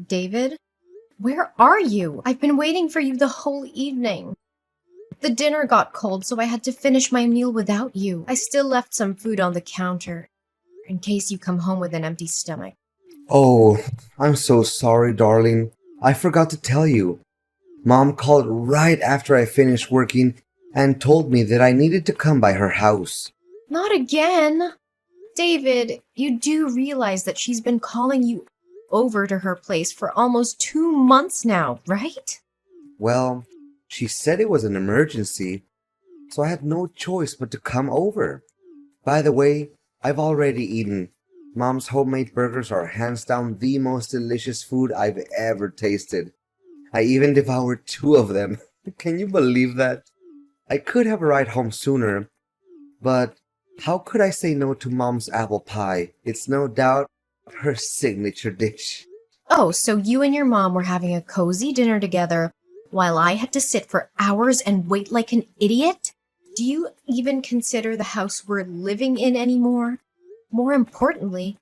David, where are you? I've been waiting for you the whole evening. The dinner got cold, so I had to finish my meal without you. I still left some food on the counter, in case you come home with an empty stomach. Oh, I'm so sorry, darling. I forgot to tell you. Mom called right after I finished working and told me that I needed to come by her house. Not again! David, you do realize that she's been calling you over to her place for almost 2 months now, right? Well, she said it was an emergency, so I had no choice but to come over. By the way, I've already eaten. Mom's homemade burgers are hands down the most delicious food I've ever tasted. I even devoured two of them. Can you believe that? I could have a ride home sooner, but how could I say no to Mom's apple pie? It's no doubt her signature dish. Oh, so you and your mom were having a cozy dinner together while I had to sit for hours and wait like an idiot? Do you even consider the house we're living in anymore? More importantly,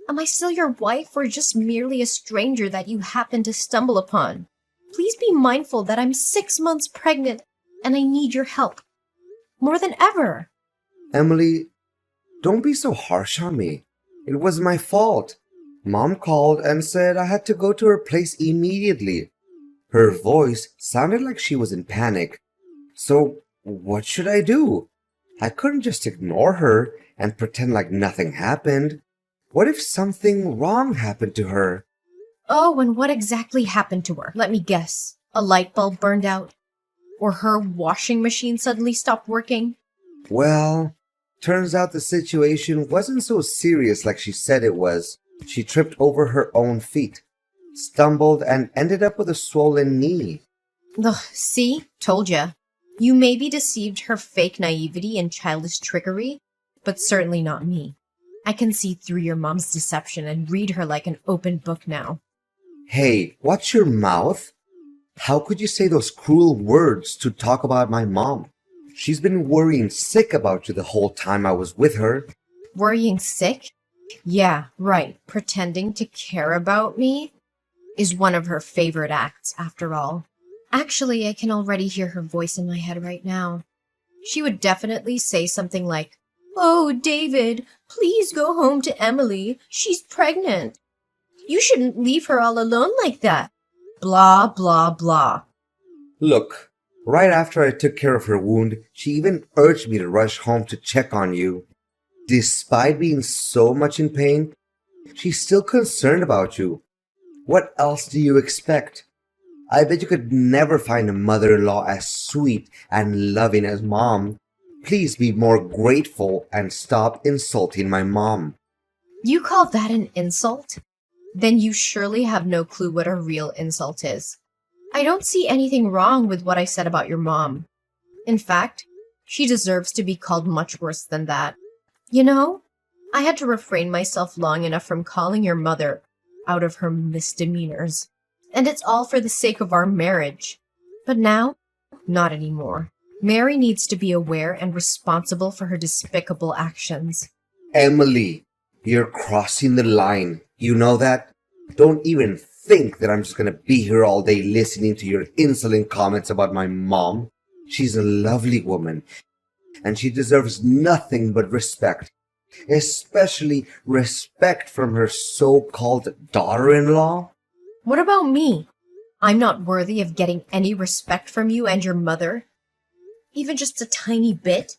am I still your wife or just merely a stranger that you happen to stumble upon? Please be mindful that I'm 6 months pregnant and I need your help. More than ever. Emily, don't be so harsh on me. It was my fault. Mom called and said I had to go to her place immediately. Her voice sounded like she was in panic. So, what should I do? I couldn't just ignore her and pretend like nothing happened. What if something wrong happened to her? Oh, and what exactly happened to her? Let me guess. A light bulb burned out? Or her washing machine suddenly stopped working? Well, turns out the situation wasn't so serious like she said it was. She tripped over her own feet, stumbled, and ended up with a swollen knee. Ugh, see? Told ya. You maybe deceived her fake naivety and childish trickery, but certainly not me. I can see through your mom's deception and read her like an open book now. Hey, watch your mouth? How could you say those cruel words to talk about my mom? She's been worrying sick about you the whole time I was with her. Worrying sick? Yeah, right. Pretending to care about me is one of her favorite acts, after all. Actually, I can already hear her voice in my head right now. She would definitely say something like, "Oh, David, please go home to Emily. She's pregnant. You shouldn't leave her all alone like that. Blah, blah, blah." Look, right after I took care of her wound, she even urged me to rush home to check on you. Despite being so much in pain, she's still concerned about you. What else do you expect? I bet you could never find a mother-in-law as sweet and loving as Mom. Please be more grateful and stop insulting my mom. You call that an insult? Then you surely have no clue what a real insult is. I don't see anything wrong with what I said about your mom. In fact, she deserves to be called much worse than that. You know, I had to refrain myself long enough from calling your mother out of her misdemeanors. And it's all for the sake of our marriage. But now, not anymore. Mary needs to be aware and responsible for her despicable actions. Emily, you're crossing the line. You know that? Don't even think that I'm just gonna be here all day listening to your insolent comments about my mom. She's a lovely woman, and she deserves nothing but respect. Especially respect from her so-called daughter-in-law. What about me? I'm not worthy of getting any respect from you and your mother? Even just a tiny bit?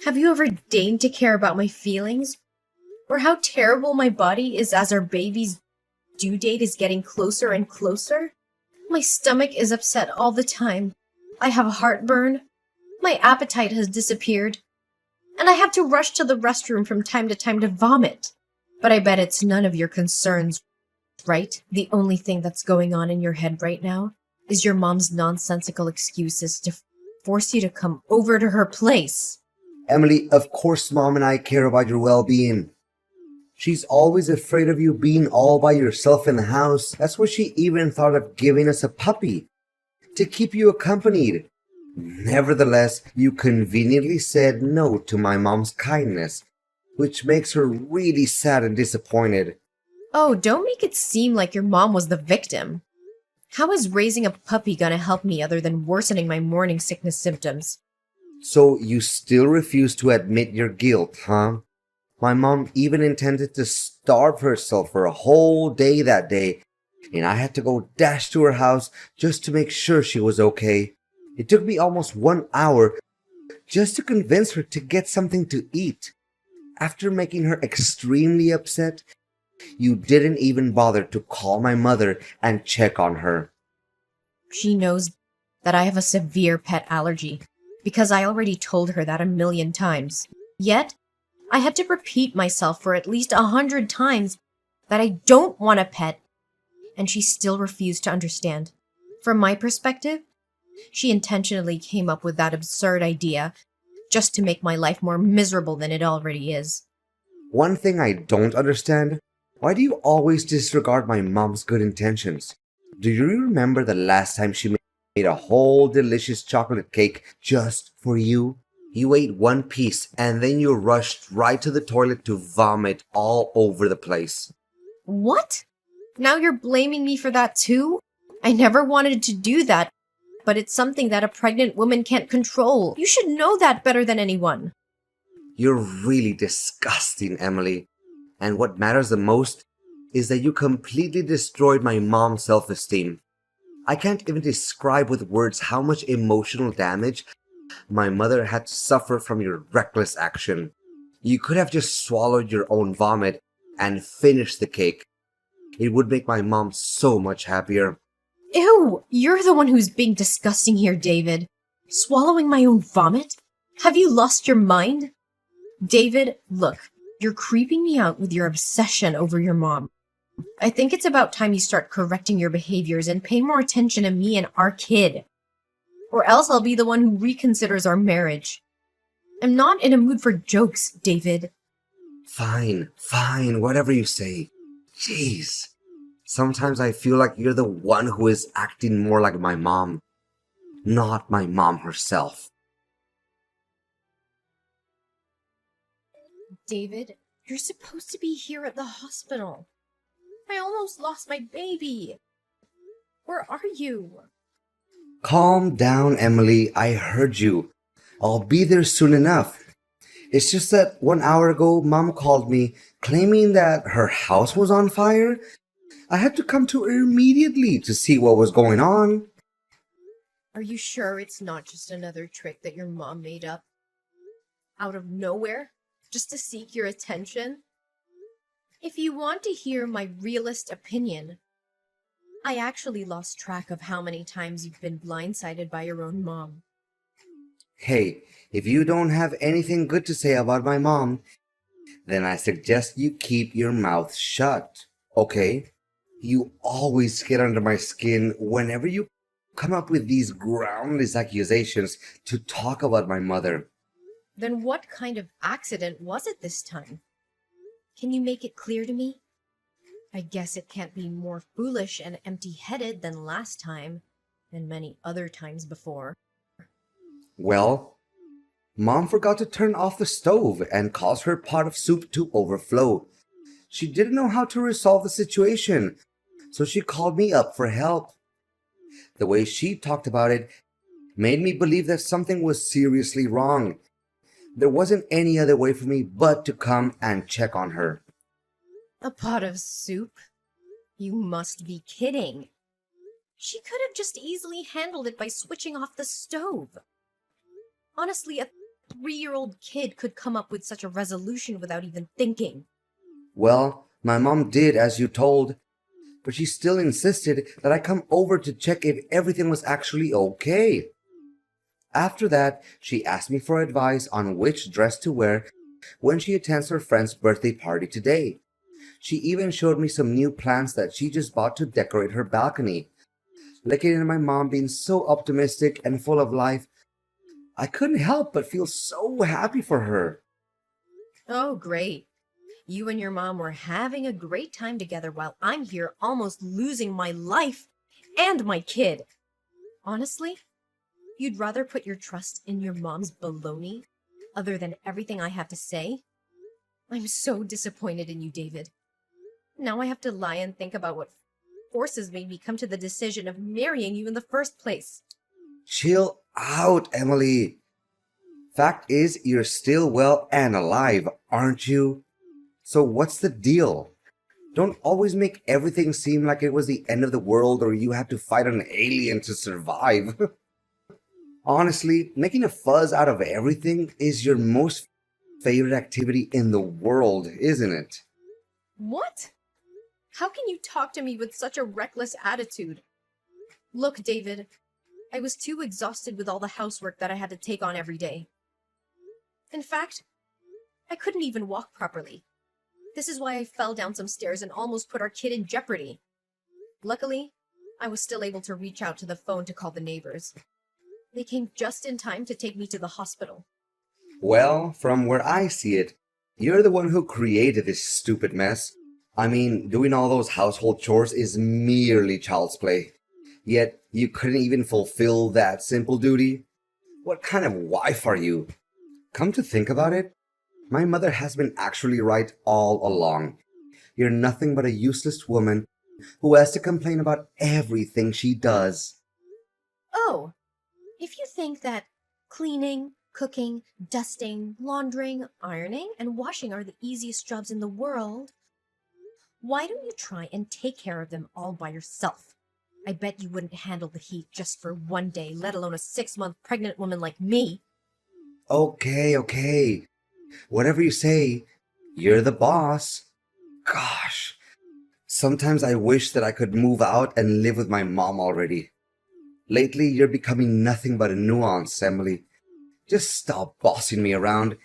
Have you ever deigned to care about my feelings? Or how terrible my body is as our baby's due date is getting closer and closer? My stomach is upset all the time. I have heartburn. My appetite has disappeared. And I have to rush to the restroom from time to time to vomit. But I bet it's none of your concerns, right? The only thing that's going on in your head right now is your mom's nonsensical excuses to force you to come over to her place. Emily, of course Mom and I care about your well-being. She's always afraid of you being all by yourself in the house. That's why she even thought of giving us a puppy to keep you accompanied. Nevertheless, you conveniently said no to my mom's kindness, which makes her really sad and disappointed. Oh, don't make it seem like your mom was the victim. How is raising a puppy gonna help me other than worsening my morning sickness symptoms? So you still refuse to admit your guilt, huh? My mom even intended to starve herself for a whole day that day, and I had to go dash to her house just to make sure she was okay. It took me almost 1 hour just to convince her to get something to eat. After making her extremely upset, you didn't even bother to call my mother and check on her. She knows that I have a severe pet allergy because I already told her that a million times. Yet, I had to repeat myself for at least 100 times that I don't want a pet, and she still refused to understand. From my perspective, she intentionally came up with that absurd idea just to make my life more miserable than it already is. One thing I don't understand, why do you always disregard my mom's good intentions? Do you remember the last time she made a whole delicious chocolate cake just for you? You ate one piece and then you rushed right to the toilet to vomit all over the place. What? Now you're blaming me for that too? I never wanted to do that, but it's something that a pregnant woman can't control. You should know that better than anyone. You're really disgusting, Emily. And what matters the most is that you completely destroyed my mom's self-esteem. I can't even describe with words how much emotional damage my mother had to suffer from your reckless action. You could have just swallowed your own vomit and finished the cake. It would make my mom so much happier. Ew, you're the one who's being disgusting here, David. Swallowing my own vomit? Have you lost your mind? David, look, you're creeping me out with your obsession over your mom. I think it's about time you start correcting your behaviors and pay more attention to me and our kid. Or else I'll be the one who reconsiders our marriage. I'm not in a mood for jokes, David. Fine, whatever you say. Jeez. Sometimes I feel like you're the one who is acting more like my mom, not my mom herself. David, you're supposed to be here at the hospital. I almost lost my baby. Where are you? Calm down, Emily. I heard you. I'll be there soon enough. It's just that 1 hour ago, Mom called me claiming that her house was on fire. I had to come to her immediately to see what was going on. Are you sure it's not just another trick that your mom made up? Out of nowhere? Just to seek your attention? If you want to hear my realist opinion, I actually lost track of how many times you've been blindsided by your own mom. Hey, if you don't have anything good to say about my mom, then I suggest you keep your mouth shut, okay? You always get under my skin whenever you come up with these groundless accusations to talk about my mother. Then what kind of accident was it this time? Can you make it clear to me? I guess it can't be more foolish and empty-headed than last time, and many other times before. Well, Mom forgot to turn off the stove and caused her pot of soup to overflow. She didn't know how to resolve the situation, so she called me up for help. The way she talked about it made me believe that something was seriously wrong. There wasn't any other way for me but to come and check on her. A pot of soup? You must be kidding. She could have just easily handled it by switching off the stove. Honestly, a 3-year-old kid could come up with such a resolution without even thinking. Well, my mom did as you told, but she still insisted that I come over to check if everything was actually okay. After that, she asked me for advice on which dress to wear when she attends her friend's birthday party today. She even showed me some new plants that she just bought to decorate her balcony. Looking at my mom being so optimistic and full of life, I couldn't help but feel so happy for her. Oh, great. You and your mom were having a great time together while I'm here almost losing my life and my kid. Honestly, you'd rather put your trust in your mom's baloney other than everything I have to say? I'm so disappointed in you, David. Now I have to lie and think about what forces made me come to the decision of marrying you in the first place. Chill out, Emily. Fact is, you're still well and alive, aren't you? So what's the deal? Don't always make everything seem like it was the end of the world or you had to fight an alien to survive. Honestly, making a fuzz out of everything is your most favorite activity in the world, isn't it? What? How can you talk to me with such a reckless attitude? Look, David, I was too exhausted with all the housework that I had to take on every day. In fact, I couldn't even walk properly. This is why I fell down some stairs and almost put our kid in jeopardy. Luckily, I was still able to reach out to the phone to call the neighbors. They came just in time to take me to the hospital. Well, from where I see it, you're the one who created this stupid mess. I mean, doing all those household chores is merely child's play. Yet, you couldn't even fulfill that simple duty? What kind of wife are you? Come to think about it, my mother has been actually right all along. You're nothing but a useless woman who has to complain about everything she does. Oh, if you think that cleaning, cooking, dusting, laundering, ironing, and washing are the easiest jobs in the world, why don't you try and take care of them all by yourself? I bet you wouldn't handle the heat just for one day, let alone a 6-month pregnant woman like me. Okay. Whatever you say, you're the boss. Gosh, sometimes I wish that I could move out and live with my mom already. Lately, you're becoming nothing but a nuance, Emily. Just stop bossing me around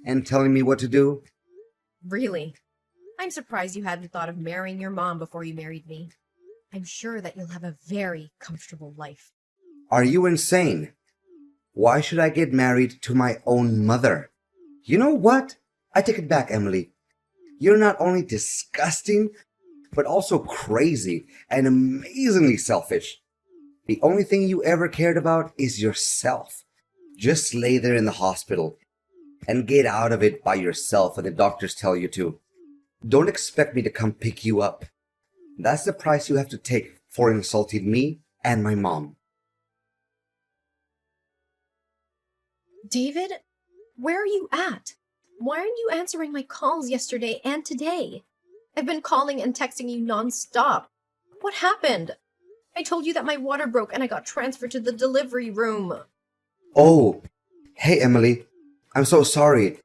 and telling me what to do. Really? I'm surprised you hadn't thought of marrying your mom before you married me. I'm sure that you'll have a very comfortable life. Are you insane? Why should I get married to my own mother? You know what? I take it back, Emily. You're not only disgusting, but also crazy and amazingly selfish. The only thing you ever cared about is yourself. Just lay there in the hospital and get out of it by yourself when the doctors tell you to. Don't expect me to come pick you up. That's the price you have to take for insulting me and my mom. David, where are you at? Why aren't you answering my calls yesterday and today? I've been calling and texting you nonstop. What happened? I told you that my water broke and I got transferred to the delivery room. Oh, hey Emily. I'm so sorry.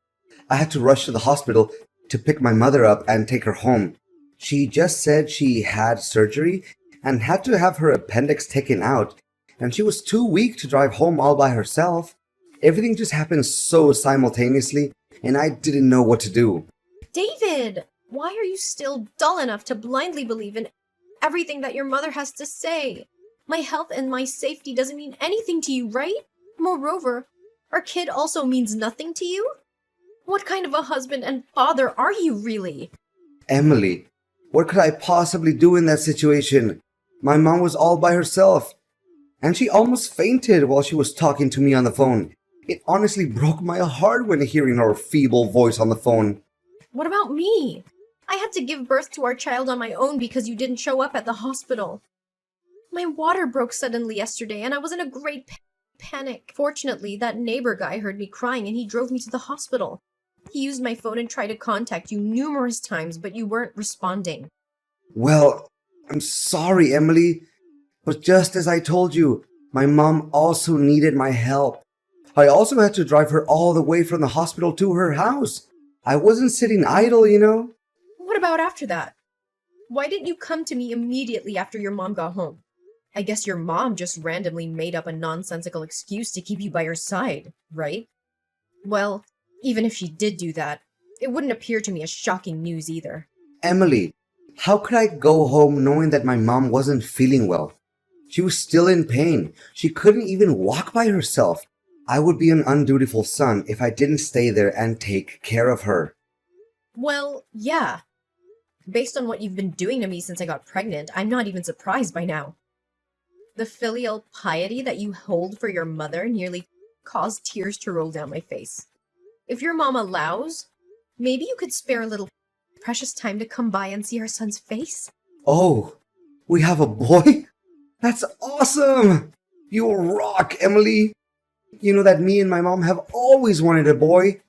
I had to rush to the hospital to pick my mother up and take her home. She just said she had surgery and had to have her appendix taken out, and she was too weak to drive home all by herself. Everything just happened so simultaneously, and I didn't know what to do. David, why are you still dull enough to blindly believe in everything that your mother has to say? My health and my safety doesn't mean anything to you, right? Moreover, our kid also means nothing to you? What kind of a husband and father are you really? Emily, what could I possibly do in that situation? My mom was all by herself, and she almost fainted while she was talking to me on the phone. It honestly broke my heart when hearing her feeble voice on the phone. What about me? I had to give birth to our child on my own because you didn't show up at the hospital. My water broke suddenly yesterday and I was in a great panic. Fortunately, that neighbor guy heard me crying and he drove me to the hospital. He used my phone and tried to contact you numerous times, but you weren't responding. Well, I'm sorry, Emily, but just as I told you, my mom also needed my help. I also had to drive her all the way from the hospital to her house. I wasn't sitting idle, you know. What about after that? Why didn't you come to me immediately after your mom got home? I guess your mom just randomly made up a nonsensical excuse to keep you by her side, right? Well, even if she did do that, it wouldn't appear to me as shocking news either. Emily, how could I go home knowing that my mom wasn't feeling well? She was still in pain. She couldn't even walk by herself. I would be an undutiful son if I didn't stay there and take care of her. Well, yeah. Based on what you've been doing to me since I got pregnant, I'm not even surprised by now. The filial piety that you hold for your mother nearly caused tears to roll down my face. If your mom allows, maybe you could spare a little precious time to come by and see our son's face? Oh, we have a boy? That's awesome! You rock, Emily! You know that me and my mom have always wanted a boy.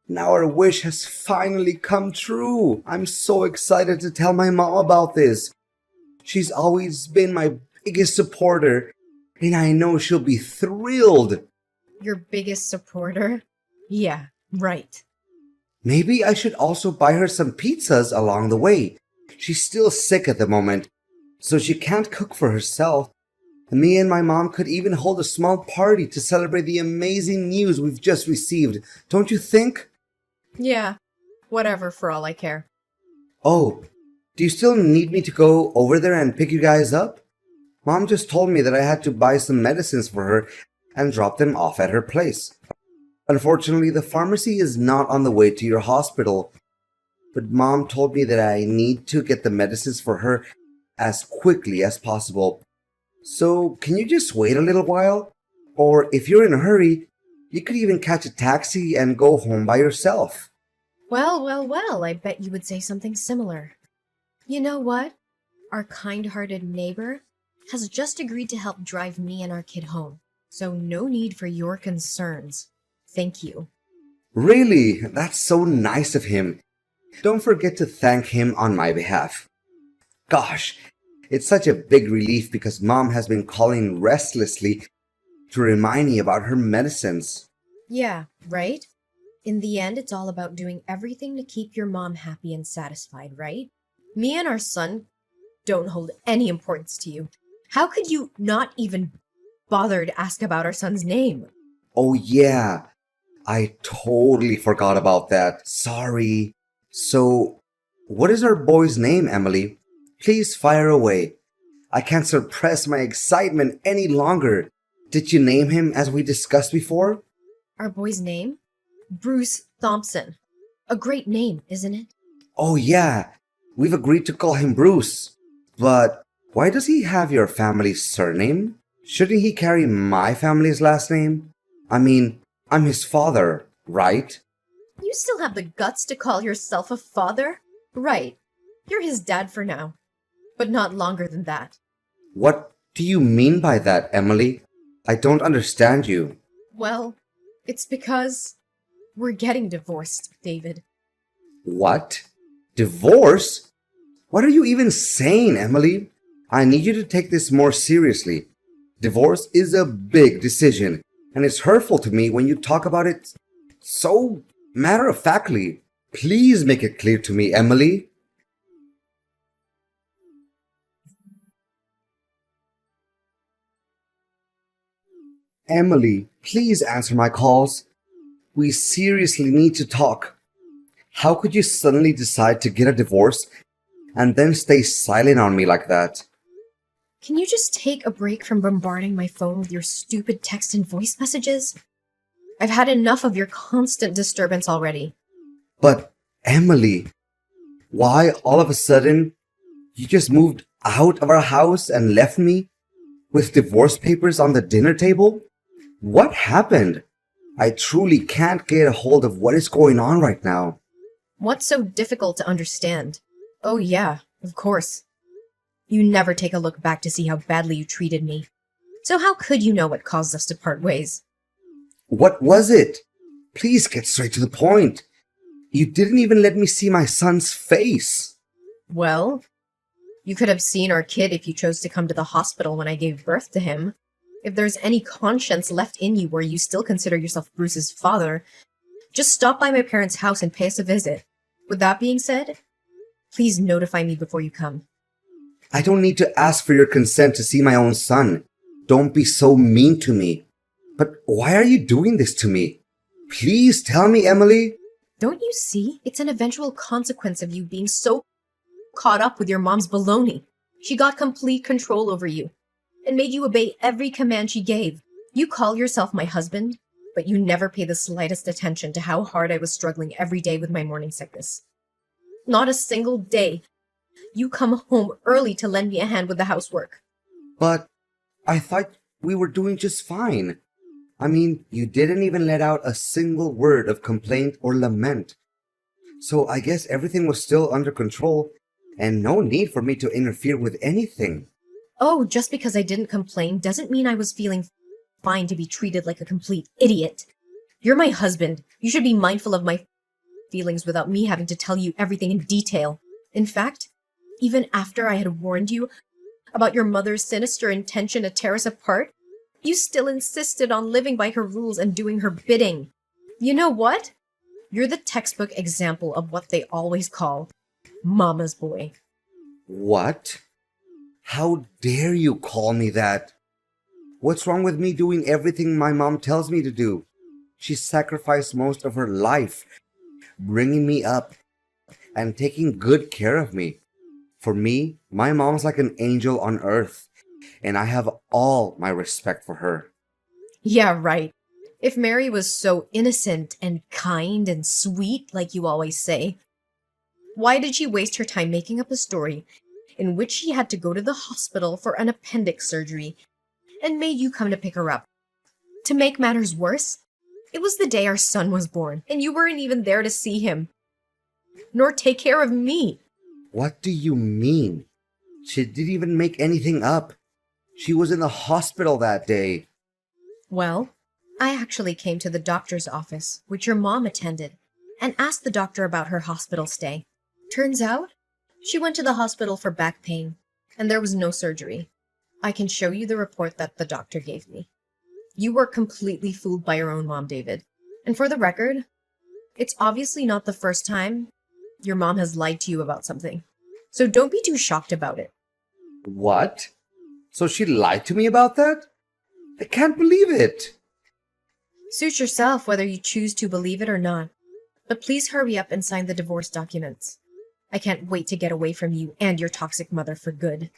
Now our wish has finally come true. I'm so excited to tell my mom about this. She's always been my biggest supporter, and I know she'll be thrilled. Your biggest supporter? Yeah, right. Maybe I should also buy her some pizzas along the way. She's still sick at the moment, so she can't cook for herself. And me and my mom could even hold a small party to celebrate the amazing news we've just received, don't you think? Yeah, whatever for all I care. Oh, do you still need me to go over there and pick you guys up? Mom just told me that I had to buy some medicines for her and drop them off at her place. Unfortunately, the pharmacy is not on the way to your hospital, but Mom told me that I need to get the medicines for her as quickly as possible. So, can you just wait a little while? Or if you're in a hurry, you could even catch a taxi and go home by yourself. Well, I bet you would say something similar. You know what? Our kind-hearted neighbor has just agreed to help drive me and our kid home, so no need for your concerns. Thank you. Really? That's so nice of him. Don't forget to thank him on my behalf. Gosh, it's such a big relief because Mom has been calling restlessly to remind me about her medicines. Yeah, right? In the end, it's all about doing everything to keep your mom happy and satisfied, right? Me and our son don't hold any importance to you. How could you not even bother to ask about our son's name? Oh yeah, I totally forgot about that. Sorry. So, what is our boy's name, Emily? Please fire away. I can't suppress my excitement any longer. Did you name him as we discussed before? Our boy's name? Bruce Thompson. A great name, isn't it? Oh yeah, we've agreed to call him Bruce. But why does he have your family's surname? Shouldn't he carry my family's last name? I mean, I'm his father, right? You still have the guts to call yourself a father? Right. You're his dad for now. But not longer than that. What do you mean by that, Emily? I don't understand you. Well, it's because we're getting divorced, David. What? Divorce? What are you even saying, Emily? I need you to take this more seriously. Divorce is a big decision, and it's hurtful to me when you talk about it so matter-of-factly. Please make it clear to me, Emily. Emily, please answer my calls. We seriously need to talk. How could you suddenly decide to get a divorce and then stay silent on me like that? Can you just take a break from bombarding my phone with your stupid text and voice messages? I've had enough of your constant disturbance already. But, Emily, why all of a sudden you just moved out of our house and left me with divorce papers on the dinner table? What happened? I truly can't get a hold of what is going on right now. What's so difficult to understand? Oh yeah, of course. You never take a look back to see how badly you treated me. So how could you know what caused us to part ways? What was it? Please get straight to the point. You didn't even let me see my son's face. Well, you could have seen our kid if you chose to come to the hospital when I gave birth to him. If there's any conscience left in you where you still consider yourself Bruce's father, just stop by my parents' house and pay us a visit. With that being said, please notify me before you come. I don't need to ask for your consent to see my own son. Don't be so mean to me. But why are you doing this to me? Please tell me, Emily. Don't you see? It's an eventual consequence of you being so caught up with your mom's baloney. She got complete control over you and made you obey every command she gave. You call yourself my husband, but you never pay the slightest attention to how hard I was struggling every day with my morning sickness. Not a single day. You come home early to lend me a hand with the housework. But I thought we were doing just fine. I mean, you didn't even let out a single word of complaint or lament. So I guess everything was still under control and no need for me to interfere with anything. Oh, just because I didn't complain doesn't mean I was feeling fine to be treated like a complete idiot. You're my husband. You should be mindful of my feelings without me having to tell you everything in detail. In fact, even after I had warned you about your mother's sinister intention to tear us apart, you still insisted on living by her rules and doing her bidding. You know what? You're the textbook example of what they always call Mama's boy. What? How dare you call me that? What's wrong with me doing everything my mom tells me to do? She sacrificed most of her life bringing me up and taking good care of me. For me, my mom's like an angel on earth, and I have all my respect for her. Yeah, right. If Mary was so innocent and kind and sweet, like you always say, why did she waste her time making up a story in which she had to go to the hospital for an appendix surgery and made you come to pick her up? To make matters worse, it was the day our son was born, and you weren't even there to see him, nor take care of me. What do you mean? She didn't even make anything up. She was in the hospital that day. Well, I actually came to the doctor's office, which your mom attended, and asked the doctor about her hospital stay. Turns out, she went to the hospital for back pain, and there was no surgery. I can show you the report that the doctor gave me. You were completely fooled by your own mom, David. And for the record, it's obviously not the first time your mom has lied to you about something. So don't be too shocked about it. What? So she lied to me about that? I can't believe it. Suit yourself whether you choose to believe it or not. But please hurry up and sign the divorce documents. I can't wait to get away from you and your toxic mother for good.